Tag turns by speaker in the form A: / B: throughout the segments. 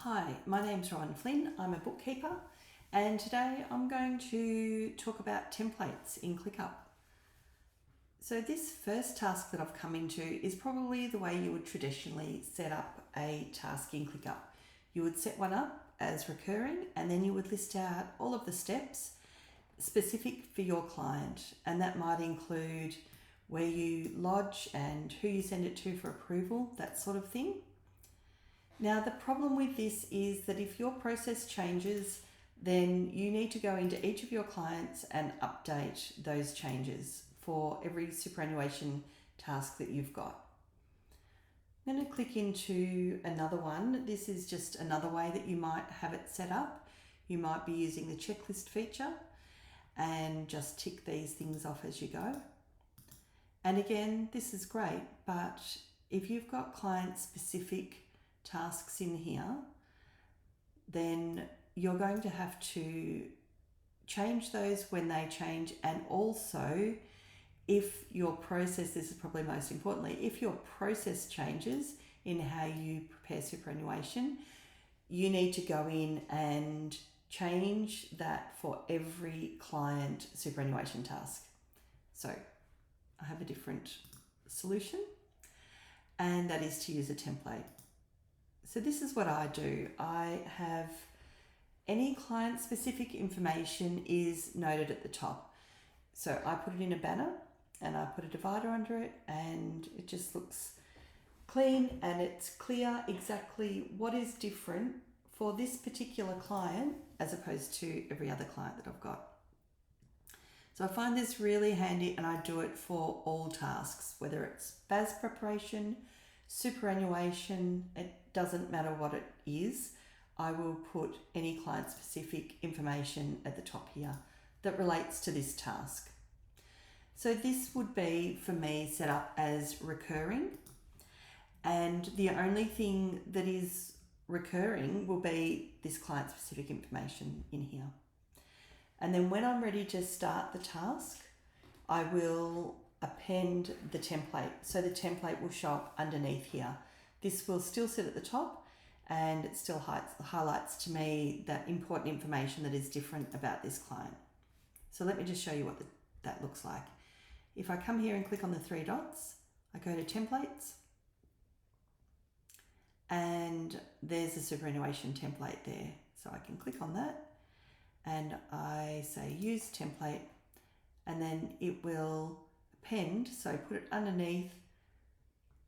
A: Hi, my name's Rowan Flynn. I'm a bookkeeper, and today I'm going to talk about templates in ClickUp. So this first task that I've come into is probably the way you would traditionally set up a task in ClickUp. You would set one up as recurring, and then you would list out all of the steps specific for your client, and that might include where you lodge and who you send it to for approval, that sort of thing. Now, the problem with this is that if your process changes, then you need to go into each of your clients and update those changes for every superannuation task that you've got. I'm going to click into another one. This is just another way that you might have it set up. You might be using the checklist feature and just tick these things off as you go. And again, this is great, but if you've got client-specific tasks in here, then you're going to have to change those when they change. And also, if your process, this is probably most importantly, if your process changes in how you prepare superannuation, you need to go in and change that for every client superannuation task. So I have a different solution, and that is to use a template. So this is what I do. I have any client specific information is noted at the top. So I put it in a banner and I put a divider under it, and it just looks clean and it's clear exactly what is different for this particular client as opposed to every other client that I've got. So I find this really handy, and I do it for all tasks, whether it's BAS preparation, superannuation, it doesn't matter what it is. I will put any client specific information at the top here that relates to this task. So this would be for me set up as recurring, and the only thing that is recurring will be this client specific information in here. And then when I'm ready to start the task, I will append the template. So the template will show up underneath here. This will still sit at the top, and it still highlights to me that important information that is different about this client. So let me just show you what that looks like. If I come here and click on the three dots, I go to templates, and there's a superannuation template there. So I can click on that and I say use template, and then it will append, so put it underneath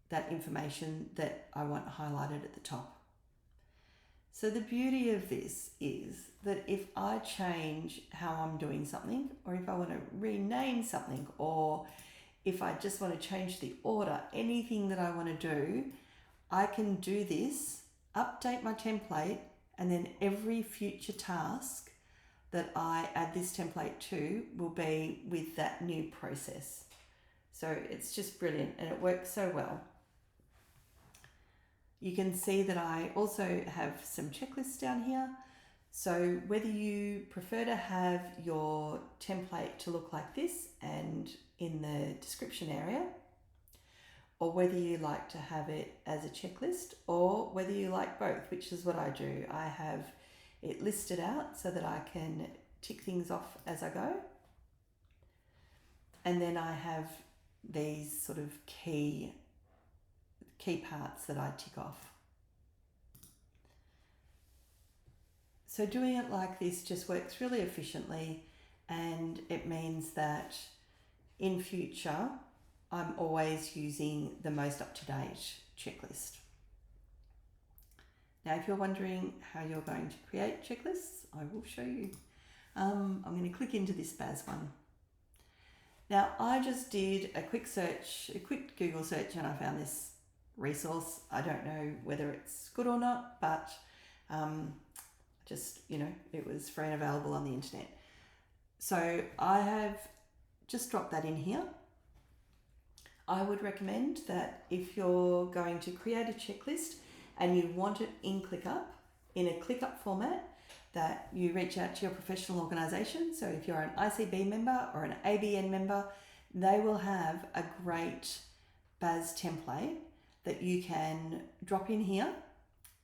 A: that information that I want highlighted at the top. So the beauty of this is that if I change how I'm doing something, or if I want to rename something, or if I just want to change the order, anything that I want to do, I can do this, update my template, and then every future task that I add this template to will be with that new process. So it's just brilliant, and it works so well. You can see that I also have some checklists down here. So whether you prefer to have your template to look like this and in the description area, or whether you like to have it as a checklist, or whether you like both, which is what I do. I have it listed out so that I can tick things off as I go. And then I have these sort of key parts that I tick off. So doing it like this just works really efficiently, and it means that in future I'm always using the most up-to-date checklist. Now, if you're wondering how you're going to create checklists, I will show you. I'm going to click into this BAS one. Now, I just did a quick Google search, and I found this resource. I don't know whether it's good or not, but it was free and available on the internet. So I have just dropped that in here. I would recommend that if you're going to create a checklist and you want it in ClickUp, in a ClickUp format, that you reach out to your professional organisation. So if you're an ICB member or an ABN member, they will have a great BAS template that you can drop in here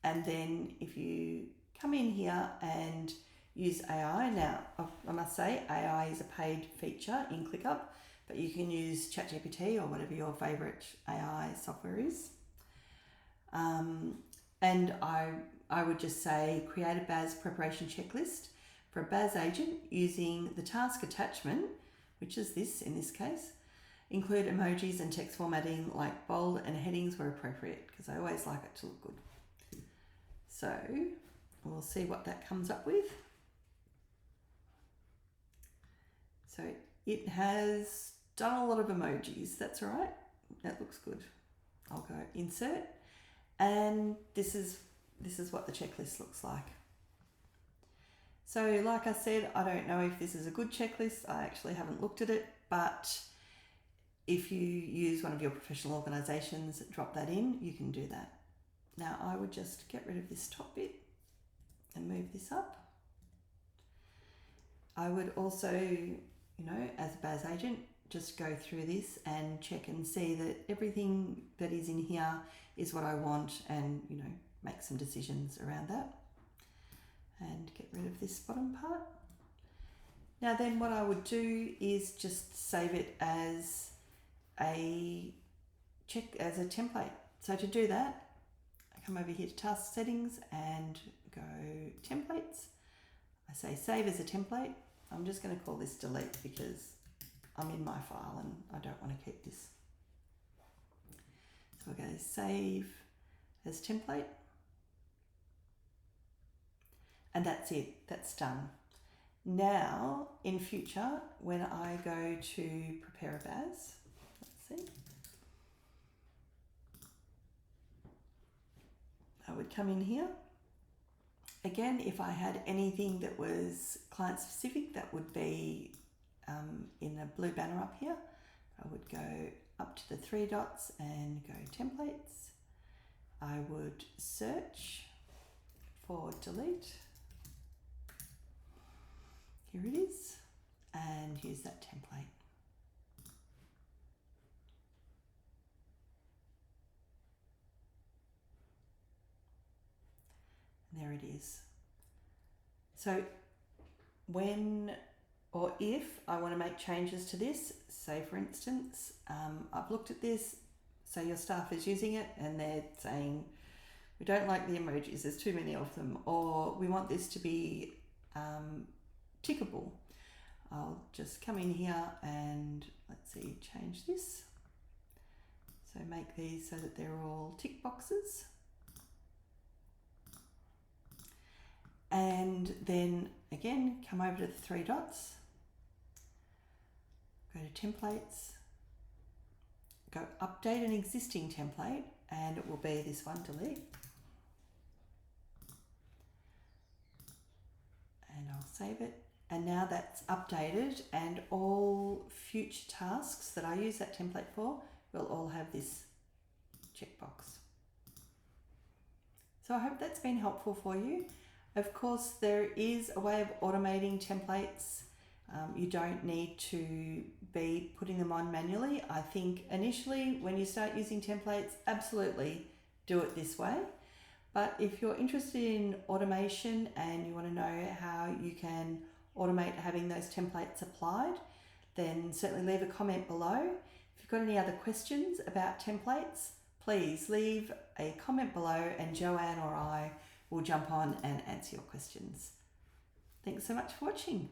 A: And then if you come in here and use AI, now I must say AI is a paid feature in ClickUp, but you can use ChatGPT or whatever your favourite AI software is. And I would just say create a BAS preparation checklist for a BAS agent using the task attachment, which is this in this case. Include emojis and text formatting like bold and headings where appropriate, because I always like it to look good. So we'll see what that comes up with. So it has done a lot of emojis, that's all right. That looks good. I'll go insert, and this is what the checklist looks like. So like I said, I don't know if this is a good checklist. I actually haven't looked at it, but if you use one of your professional organisations, drop that in, you can do that. Now I would just get rid of this top bit and move this up. I would also, as a BAS agent, just go through this and check and see that everything that is in here is what I want, and make some decisions around that. And get rid of this bottom part. Now then what I would do is just save it as a template. So to do that, I come over here to task settings and go templates. I say save as a template. I'm just going to call this delete because I'm in my file and I don't want to keep this. So I'll go save as template. And that's it, that's done. Now, in future, when I go to prepare a BAS, let's see, I would come in here. Again, if I had anything that was client specific, that would be in a blue banner up here. I would go up to the 3 dots and go templates. I would search for delete. Here it is, and use that template. And there it is. So when or if I want to make changes to this, say for instance, I've looked at this, so your staff is using it and they're saying, we don't like the emojis, there's too many of them, or we want this to be tickable. I'll just come in here and let's see, change this. So make these so that they're all tick boxes. And then again, come over to the 3 dots, go to templates, go update an existing template, and it will be this one, delete. And I'll save it. And now that's updated, and all future tasks that I use that template for will all have this checkbox. So I hope that's been helpful for you. Of course, there is a way of automating templates. You don't need to be putting them on manually. I think initially when you start using templates, absolutely do it this way. But if you're interested in automation and you want to know how you can automate having those templates applied, then certainly leave a comment below. If you've got any other questions about templates, please leave a comment below and Joanne or I will jump on and answer your questions. Thanks so much for watching.